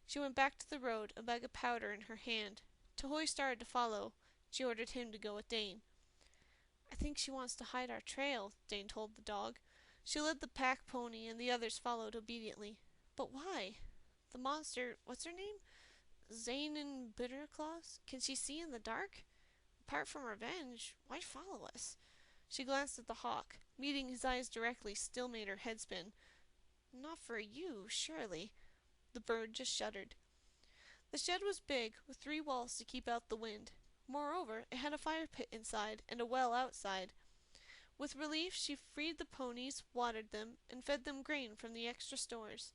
She went back to the road, a bag of powder in her hand. Tahoe started to follow. She ordered him to go with Dane. "I think she wants to hide our trail," Dane told the dog. She led the pack pony and the others followed obediently. But why? The monster, what's her name? Zane and Bitterclaws? Can she see in the dark? Apart from revenge, why follow us? She glanced at the hawk. Meeting his eyes directly still made her head spin. Not for you, surely. The bird just shuddered. The shed was big, with 3 walls to keep out the wind. Moreover, it had a fire pit inside and a well outside. With relief, she freed the ponies, watered them, and fed them grain from the extra stores.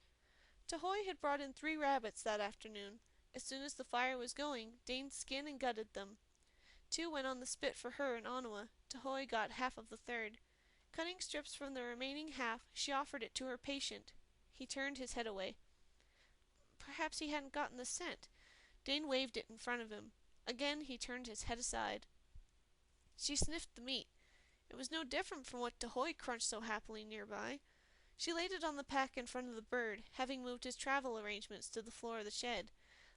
Tahoe had brought in 3 rabbits that afternoon. As soon as the fire was going, Dane skinned and gutted them. 2 went on the spit for her and Onawa. Tahoe got half of the third. Cutting strips from the remaining half, she offered it to her patient. He turned his head away. Perhaps he hadn't gotten the scent. Dane waved it in front of him. Again he turned his head aside. She sniffed the meat. It was no different from what Tahoe crunched so happily nearby. She laid it on the pack in front of the bird, having moved his travel arrangements to the floor of the shed.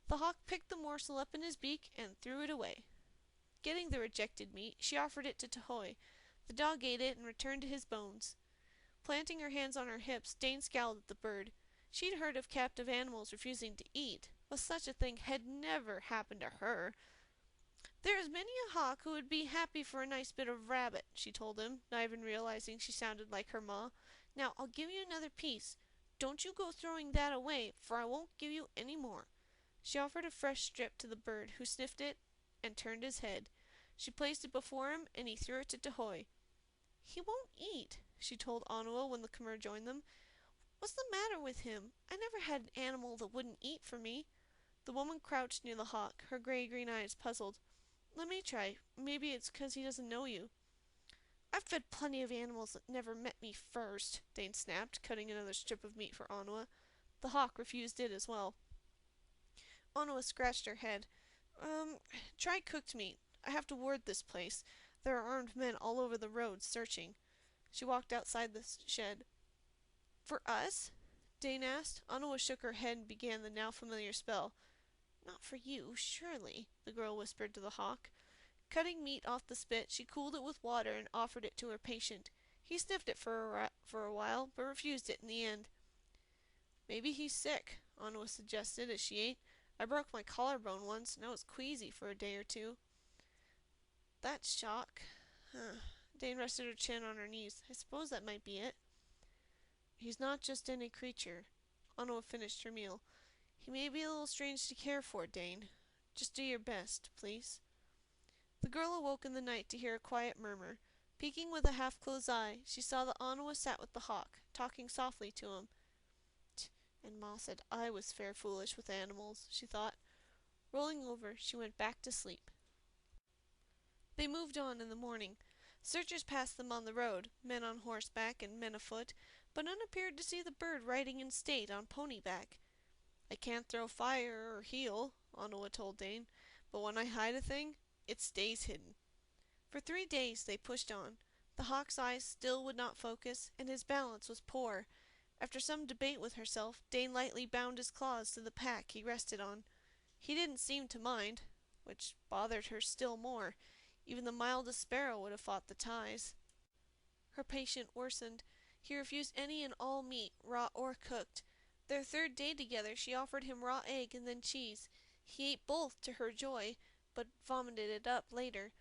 The hawk picked the morsel up in his beak and threw it away. Getting the rejected meat, she offered it to Tahoe. The dog ate it and returned to his bones. Planting her hands on her hips, Dane scowled at the bird. She'd heard of captive animals refusing to eat, but such a thing had never happened to her. "There is many a hawk who would be happy for a nice bit of rabbit," she told him, not even realizing she sounded like her ma. "Now I'll give you another piece. Don't you go throwing that away, for I won't give you any more." She offered a fresh strip to the bird, who sniffed it and turned his head. She placed it before him, and he threw it to Tahoe. "He won't eat," she told Onawa when the Khmer joined them. "What's the matter with him? I never had an animal that wouldn't eat for me." The woman crouched near the hawk, her gray-green eyes puzzled. "Let me try. Maybe it's 'cause he doesn't know you." "I've fed plenty of animals that never met me first," Dane snapped, cutting another strip of meat for Onawa. The hawk refused it as well. Onawa scratched her head. Try cooked meat. I have to ward this place. There are armed men all over the road searching." She walked outside the shed. "For us?" Dane asked. Onawa shook her head and began the now familiar spell. "Not for you, surely," the girl whispered to the hawk. Cutting meat off the spit, she cooled it with water and offered it to her patient. He sniffed it for a while, but refused it in the end. "Maybe he's sick," Onawa suggested as she ate. "I broke my collarbone once, and I was queasy for a day or 2. "That shock." Dane rested her chin on her knees. "I suppose that might be it." "He's not just any creature." Onawa finished her meal. "He may be a little strange to care for, Dane. Just do your best, please." The girl awoke in the night to hear a quiet murmur. Peeking with a half-closed eye, she saw that Onawa sat with the hawk, talking softly to him. "And Ma said I was fair foolish with animals," she thought. Rolling over, she went back to sleep. They moved on in the morning. Searchers passed them on the road, men on horseback and men afoot, but none appeared to see the bird riding in state on pony-back. "I can't throw fire or heal," Onawa told Dane, "but when I hide a thing, it stays hidden." For 3 days they pushed on. The hawk's eyes still would not focus, and his balance was poor. After some debate with herself, Dane lightly bound his claws to the pack he rested on. He didn't seem to mind, which bothered her still more. Even the mildest sparrow would have fought the ties. Her patient worsened. He refused any and all meat, raw or cooked. Their 3rd day together she offered him raw egg and then cheese. He ate both to her joy, but vomited it up later.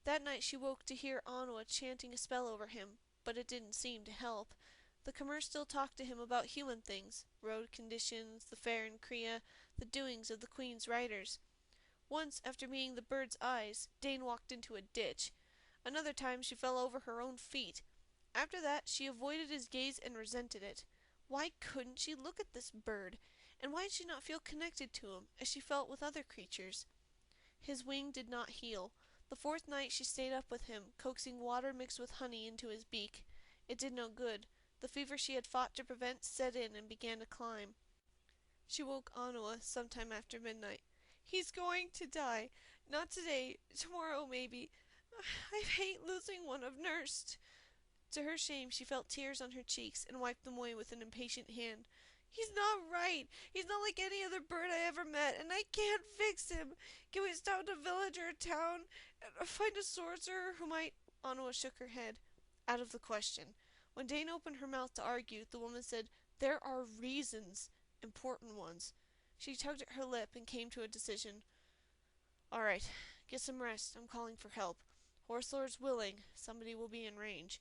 That night she woke to hear Onawa chanting a spell over him, but it didn't seem to help. The Khmer still talked to him about human things, road conditions, the fair in Krea, the doings of the Queen's riders. Once, after meeting the bird's eyes, Dane walked into a ditch. Another time she fell over her own feet. After that she avoided his gaze and resented it. Why couldn't she look at this bird? And why did she not feel connected to him, as she felt with other creatures? His wing did not heal. The 4th night she stayed up with him, coaxing water mixed with honey into his beak. It did no good. The fever she had fought to prevent set in and began to climb. She woke Onawa sometime after midnight. "He's going to die. Not today. Tomorrow, maybe. I hate losing one I've nursed." To her shame she felt tears on her cheeks and wiped them away with an impatient hand. He's not right. He's not like any other bird I ever met, and I can't fix him. Can we stop at a village or a town and find a sorcerer who might. Anua shook her head. Out of the question. When Dane opened her mouth to argue, the woman said, There are reasons. Important ones. She tugged at her lip and came to a decision. All right, get some rest. I'm calling for help. Horse Lord's willing. Somebody will be in range.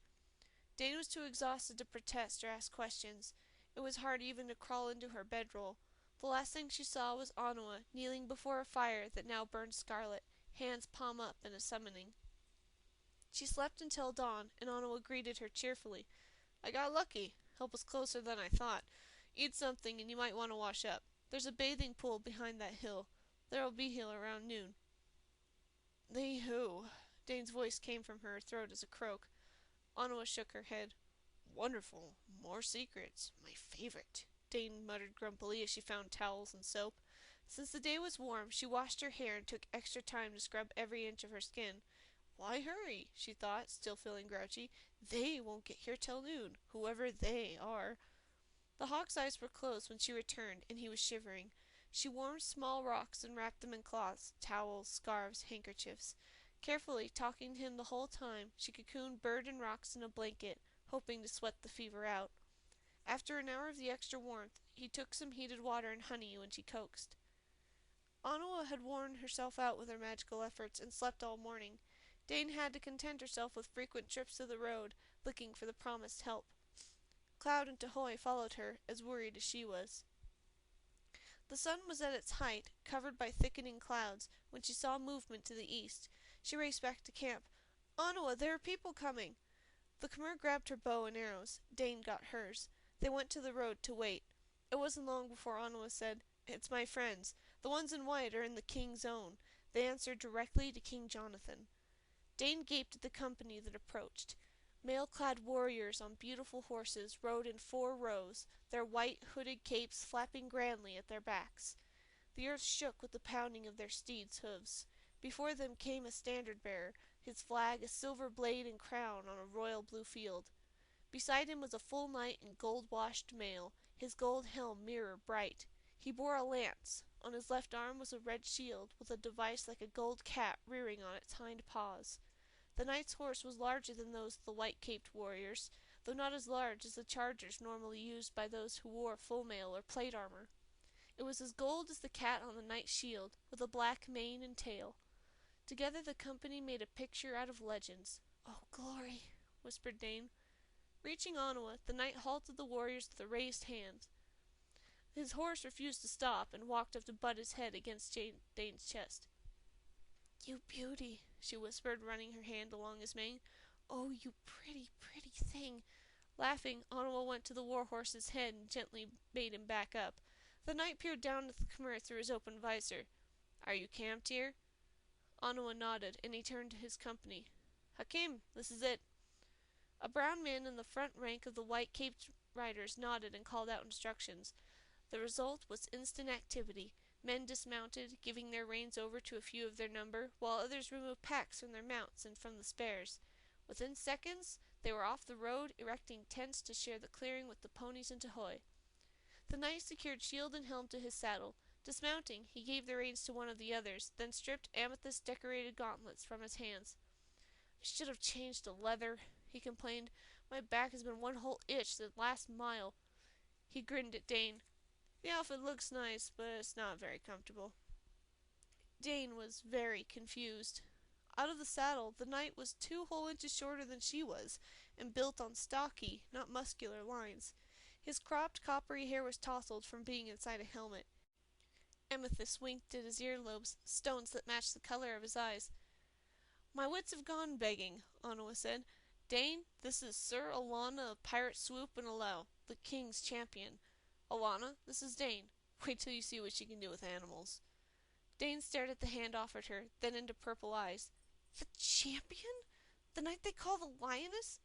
Dane was too exhausted to protest or ask questions. It was hard even to crawl into her bedroll. The last thing she saw was Anua kneeling before a fire that now burned scarlet, hands palm up in a summoning. She slept until dawn, and Anua greeted her cheerfully. I got lucky. Help was closer than I thought. Eat something and you might want to wash up. There's a bathing pool behind that hill. There'll be here around noon. They who? Dane's voice came from her throat as a croak. Anua shook her head. Wonderful. More secrets. My favorite. Dane muttered grumpily as she found towels and soap. Since the day was warm, she washed her hair and took extra time to scrub every inch of her skin. Why hurry? She thought, still feeling grouchy. They won't get here till noon, whoever they are. The hawk's eyes were closed when she returned, and he was shivering. She warmed small rocks and wrapped them in cloths, towels, scarves, handkerchiefs. Carefully, talking to him the whole time, she cocooned bird and rocks in a blanket, hoping to sweat the fever out. After an hour of the extra warmth, he took some heated water and honey when she coaxed. Anua had worn herself out with her magical efforts and slept all morning. Dane had to content herself with frequent trips to the road, looking for the promised help. Cloud and Tahoe followed her, as worried as she was. The sun was at its height, covered by thickening clouds, when she saw movement to the east. She raced back to camp. Anua, there are people coming! The Khmer grabbed her bow and arrows. Dane got hers. They went to the road to wait. It wasn't long before Anua said, It's my friends. The ones in white are in the king's own. They answered directly to King Jonathan. Dane gaped at the company that approached. Mail-clad warriors on beautiful horses rode in 4 rows, their white hooded capes flapping grandly at their backs. The earth shook with the pounding of their steeds' hoofs. Before them came a standard-bearer, his flag a silver blade and crown on a royal blue field. Beside him was a full knight in gold-washed mail, his gold helm mirror bright. He bore a lance. On his left arm was a red shield, with a device like a gold cat rearing on its hind paws. The knight's horse was larger than those of the white-caped warriors, though not as large as the chargers normally used by those who wore full mail or plate armor. It was as gold as the cat on the knight's shield, with a black mane and tail. Together the company made a picture out of legends. Oh, glory, whispered Dane. Reaching Anua, the knight halted the warriors with a raised hand. His horse refused to stop, and walked up to butt his head against Dane's chest. You beauty, she whispered, running her hand along his mane. Oh, you pretty, pretty thing. Laughing, Anua went to the war horse's head and gently made him back up. The knight peered down at the Khmer through his open visor. Are you camped here? Anua nodded, and he turned to his company. Hakim, this is it. A brown man in the front rank of the white-caped riders nodded and called out instructions. The result was instant activity. Men dismounted, giving their reins over to a few of their number, while others removed packs from their mounts and from the spares. Within seconds, they were off the road, erecting tents to share the clearing with the ponies and Tahoe. The knight secured shield and helm to his saddle. Dismounting, he gave the reins to one of the others, then stripped amethyst-decorated gauntlets from his hands. I should have changed to leather, he complained. My back has been one whole itch the last mile. He grinned at Dane. The outfit looks nice, but it's not very comfortable. Dane was very confused. Out of the saddle, the knight was 2 whole inches shorter than she was, and built on stocky, not muscular lines. His cropped, coppery hair was tousled from being inside a helmet. Amethyst winked at his earlobes, stones that matched the color of his eyes. My wits have gone begging, Anua said. Dane, this is Sir Alana of Pirate Swoop and Allow, the king's champion. Alana, this is Dane. Wait till you see what she can do with animals. Dane stared at the hand offered her, then into purple eyes. The champion? The knight they call the lioness?